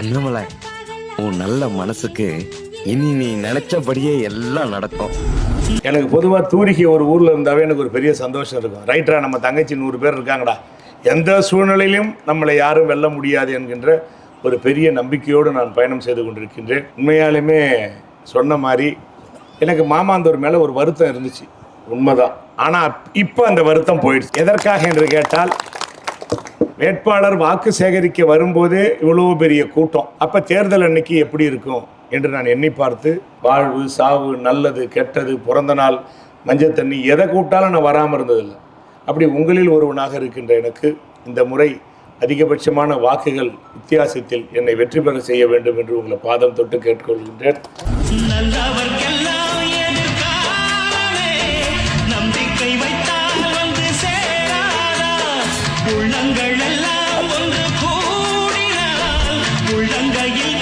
அண்ணாமலை, உன் நல்ல மனசுக்கு இனி நீ நினைச்சபடியே எல்லாம் நடக்கும். எனக்கு பொதுவாக தூரிகை ஒரு ஊரில் இருந்தாவே எனக்கு ஒரு பெரிய சந்தோஷம் இருக்கும். ரைட்டரா, நம்ம தங்கச்சி 100 பேர் இருக்காங்கடா, எந்த சூழ்நிலையிலும் நம்மளை யாரும் வெல்ல முடியாது என்கின்ற ஒரு பெரிய நம்பிக்கையோடு நான் பயணம் செய்து கொண்டிருக்கின்றேன். உண்மையாலுமே சொன்ன மாதிரி எனக்கு மாமாந்தூர் மேலே ஒரு வருத்தம் இருந்துச்சு, உண்மைதான். ஆனால் இப்போ அந்த வருத்தம் போயிடுச்சு. எதற்காக என்று கேட்டால், வேட்பாளர் வாக்கு சேகரிக்க வரும்போதே இவ்வளோ பெரிய கூட்டம், அப்போ தேர்தல் அன்னைக்கு எப்படி இருக்கும் என்று நான் எண்ணி பார்த்து, வாழ்வு சாவு, நல்லது கெட்டது, பிறந்த நாள், மஞ்சள் தண்ணி, எதை கூப்பிட்டாலும் நான் வராமல் இருந்ததில்லை. அப்படி உங்களில் ஒருவனாக இருக்கின்ற எனக்கு இந்த முறை அதிகபட்சமான வாக்குகள் வித்தியாசத்தில் என்னை வெற்றி பெற செய்ய வேண்டும் என்று உங்களை பாதம் தொட்டு கேட்டுக்கொள்கின்றேன். உள்ளங்கள் எல்லாம் ஒன்று கூடினால் உள்ளங்கையில்